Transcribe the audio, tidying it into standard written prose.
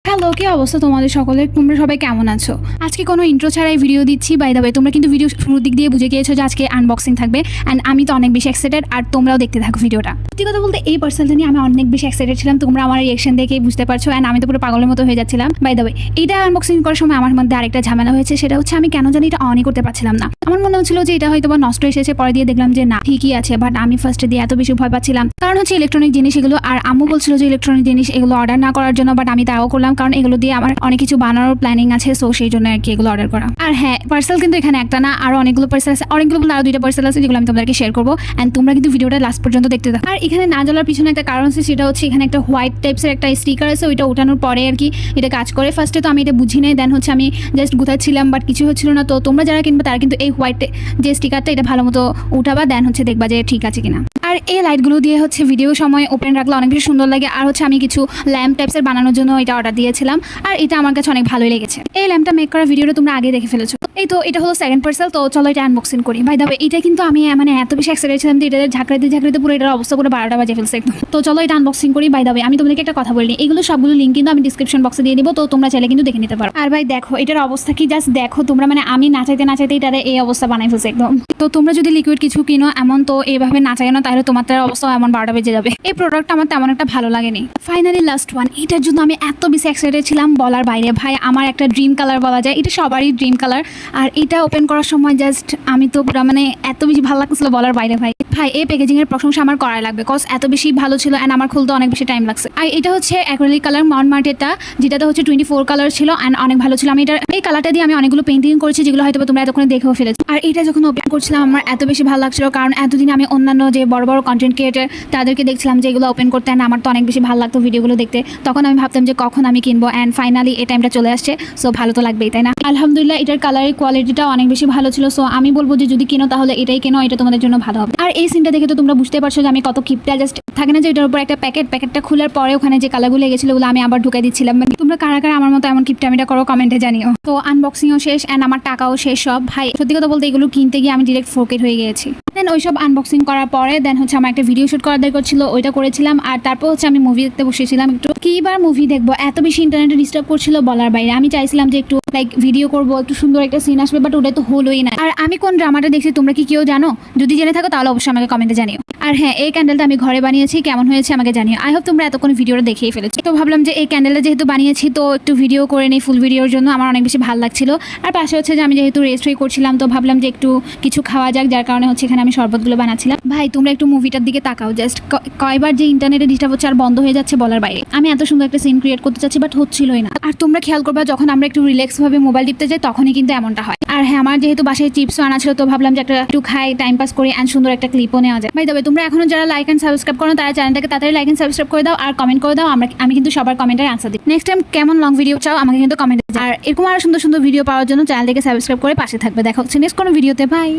Hello, কি অবস্থা তোমাদের সকলের? তোমরা সবাই কেমন আছো? আজকে কোনো ইন্ট্রো ছাড়াই ভিডিও দিচ্ছি। বাই দ্য ওয়ে, তোমরা কিন্তু ভিডিও শুরুর দিক দিয়ে বুঝে গিয়েছো যে আজকে আনবক্সিং থাকবে, অ্যান্ড আমি তো অনেক বেশি এক্সাইটেড, আর তোমরাও দেখতে থাকো ভিডিওটা। সত্যি কথা বলতে এই পার্সেলটা নিয়ে আমি অনেক বেশি এক্সাইটেড ছিলাম। তোমরা আমার রিয়েকশন দেখেই বুঝতে পারছো, অ্যান্ড আমি তো পুরো পাগলের মতো হয়ে যাচ্ছিলাম। বাই দ্য ওয়ে, এইটা আনবক্সিং করার সময় আমার মধ্যে আরেকটা ঝামেলা হয়েছে, সেটা হচ্ছে আমি কেন জানি এটা অনই করতে পারছিলাম না। আমার মনে হচ্ছিল যে এটা হয়তো বা নষ্ট এসেছে, পরে দিয়ে দেখলাম যে না, ঠিকই আছে। বাট আমি ফার্স্টে দিয়ে এত বেশি ভয় পাচ্ছিলাম, কারণ হচ্ছে ইলেকট্রনিক জিনিস এগুলো, আর আম্মু বলছিল যে ইলেকট্রনিক জিনিস এগুলো অর্ডার না করার জন্য, বাট আমি তাও করলাম, কারণ এগুলো দিয়ে আমার অনেক কিছু বানানোর প্ল্যানিং আছে। সো সেই জন্য আর কি এগুলো অর্ডার করা। আর হ্যাঁ, পার্সেল কিন্তু এখানে একটা না, আরো অনেকগুলো পার্সেল আছে, অনেকগুলো আরো দুইটা পার্সেল আছে যেগুলো আমি তোমাদেরকে শেয়ার করবো, এন্ড তোমরা কিন্তু ভিডিওটা লাস্ট পর্যন্ত দেখতে থাকো। আর এখানে না জ্বলার পিছনে একটা কারণ আছে, সেটা হচ্ছে এখানে একটা হোয়াইট টাইপসের একটা স্টিকার আছে, ওইটা ওঠানোর পরে আর কি এটা কাজ করে। ফার্স্টে তো আমি এটা বুঝি নাই, দেন হচ্ছে আমি জাস্ট গুছাচ্ছিলাম, বাট কিছু হচ্ছিল না। তো তোমরা যারা কিনবে তারা কিন্তু এই হোয়াইট যে স্টিকারটা এটা ভালো মতো উঠাবা, দেন হচ্ছে দেখবা যে ঠিক আছে কিনা। আর এই লাইটগুলো দিয়ে হচ্ছে ভিডিও সময় ওপেন রাখলে অনেক বেশি সুন্দর লাগে। আর হচ্ছে আমি কিছু ল্যাম্প টাইপসের বানানোর জন্য এটা অর্ডার দিয়েছিলাম, আর এটা আমার কাছে অনেক ভালোই লেগেছে। এই ল্যাম্পটা মেক করার ভিডিওটা তোমরা আগে দেখে ফেলেছো। এই তো এটা হলো সেকেন্ড পার্সেল, তো চলো এটা আনবক্সিং করি। বাই দ্য ওয়ে, এটা কিন্তু আমি মানে এত বেশি এক্সাইটেড ছিলাম যে এটা ঝাঁকড়াতে পুরো এটার অবস্থা পুরো 12টা বাজে ফেলছে একদম। তো চলো এটা আনবক্সিং করি। বাই দ্য ওয়ে, আমি তোমাদেরকে একটা কথা বলি, এগুলো সবগুলো লিঙ্ক কিন্তু আমি ডিসক্রিপশন বক্সে দিয়ে দিব, তো তোমরা চাইলে কিন্তু দেখে নিতে পারো। আর ভাই দেখো এটার অবস্থা কি, জাস্ট দেখো তোমরা, মানে আমি নাচাইতে এটার এই অবস্থা বানাই ফেলছে একদম। তো তোমরা যদি লিকুইড কিছু কিনো এমন, তো এইভাবে নাচাই না, তাহলে তোমার অবস্থা এমন 12টা বেজে যাবে। এই প্রোডাক্ট আমার তেমন একটা ভালো লাগেনি। ফাইনালি লাস্ট ওয়ান, এটার জন্য আমি এত বেশি এক্সাইটেড ছিলাম বলার বাইরে। ভাই আমার একটা ড্রিম কালার বলা যায়, এটা সবারই ড্রিম কালার। আর এটা ওপেন করার সময় জাস্ট আমি তো পুরো মানে এত বেশি ভালো লাগছিল বলার বাইরে। ভাই এই প্যাকেজিং এর প্রশংসা আমার করাই লাগবে, কজ এত বেশি ভালো ছিল, অ্যান্ড আমার খুলতে অনেক বেশি টাইম লাগছে। আর এটা হচ্ছে অ্যাক্রিলিক কালার মাউন্ট মার্টেরটা, যেটাতে হচ্ছে 24 কালার ছিল, অ্যান্ড অনেক ভালো ছিল। আমি এই কালারটা দিয়ে আমি অনেকগুলো পেন্টিং করেছি, যেগুলো হয়তো তোমরা এতক্ষণ দেখেও ফেলেছো। আর এটা যখন ওপেন করছিলাম আমার এত বেশি ভালো লাগছিল, কারণ এতদিন আমি অন্যান্য যে বড় বড় কন্টেন্ট ক্রিয়েটার তাদেরকে দেখছিলাম যে এগুলো ওপেন করতে, অ্যান্ড আমার তো অনেক বেশি ভালো লাগতো ভিডিওগুলো দেখতে। তখন আমি ভাবতাম যে কখন আমি কিনবো, অ্যান্ড ফাইনালি এই টাইমটা চলে আসছে। সো ভালো তো লাগবেই, তাই না? আলহামদুলিল্লাহ, এটার কালারের কোয়ালিটিটা অনেক বেশি ভালো ছিল। সো আমি বলবো যে যদি কিনো তাহলে এটাই কেনো, এটা তোমাদের জন্য ভালো হবে। আর এই সিনটা দেখে তো তোমরা বুঝতে পারছো যে আমি কত কিপটা। জাস্ট থাকে না যে এটার উপর একটা প্যাকেটটা খোলার পরে ওখানে যে কালারগুলো লেগেছিল ওগুলো আমি আবার ঢুকাই দিচ্ছিলাম। মানে তোমরা কারা কারা আমার মতো এমন কিপটামিটা করো কমেন্টে জানিও। তো আনবক্সিংও শেষ, অ্যান্ড আমার টাকাও শেষ সব। ভাই সত্যি কথা বলতে এগুলো কিনতে গিয়ে আমি ডিরেক্ট ফোকেট হয়ে গিয়েছি। দেন ওইসব আনবক্সিং করার পরে দেন হচ্ছে আমার একটা ভিডিও শুট করার দরকার ছিল, ওইটা করেছিলাম। আর তারপর হচ্ছে আমি মুভি দেখতে বসেছিলাম। একটু কিবার মুভি দেখবো, এত বেশি ইন্টারনেটে ডিস্টার্ব করছিল বলার বাইরে। আমি চাইছিলাম যে একটু লাইক ভিডিও করবো, একটু সুন্দর একটা সিন আসবে, বাট ওটা তো হলোই না। আর আমি কোন ড্রামাটা দেখছি তোমরা কি কেউ জানো? যদি জেনে থাকো তাহলে অবশ্যই আমাকে কমেন্টে জানিও। আর হ্যাঁ, এই ক্যান্ডেলটা আমি ঘরে বানিয়েছি, কেমন হয়েছে আমাকে জানিও। আই হোপ তোমরা এতক্ষণ ভিডিওটা দেখেই ফেলেছো। তো ভাবলাম যে এই ক্যান্ডেলটা যেহেতু বানিয়েছি, তো একটু ভিডিও করে নেই। ফুল ভিডিওর জন্য আমার অনেক বেশি ভালো লাগছিল। আর পাশে হচ্ছে যে আমি যেহেতু রেস্ট করছিলাম, তো ভাবলাম যে একটু কিছু খাওয়া যাক, যার কারণে হচ্ছে এখানে আমি শরবতগুলো বানাচ্ছিলাম। ভাই তোমরা একটু মুভিটার দিকে তাকাও, জাস্ট কয়বার যে ইন্টারনেটে ডিস্টার্ব হচ্ছে আর বন্ধ হয়ে যাচ্ছে বলার বাইরে। আমি এত সুন্দর একটা সিন ক্রিয়েট করতে চাচ্ছি, বাট হচ্ছিলই না। আর তোমরা খেয়াল করবা, যখন আমরা একটু রিল্যাক্স ভাবে মোবাইল টিপতে যাই তখনই কিন্তু এমনটা হয়। আর হ্যাঁ, আমার যেহেতু বাসায় চিপসও আনা ছিল, তো ভাবলাম যে একটু খাই, টাইম পাস করি, অ্যান্ড সুন্দর একটা ক্লিপও নেওয়া যায়। ভাই তবে তোমরা এখনো যারা লাইক অ্যান্ড সাবস্ক্রাইব করো তারা চ্যানেলটাকে তাড়াতাড়ি লাইক অ্যান্ড সাবস্ক্রাইব করে দাও, আর কমেন্ট করে দাও। আমি কিন্তু সবার কমেন্টের আনসার দিই। নেক্সট টাইম কেমন লং ভিডিও চাও আমাকে কিন্তু কমেন্টে। আর এরকম আরো সুন্দর সুন্দর ভিডিও পাওয়ার জন্য চ্যানেলটাকে সাবস্ক্রাইব করে পাশে থাকবে। দেখা হচ্ছে নেক্সট কোনো ভিডিওতে। বাই।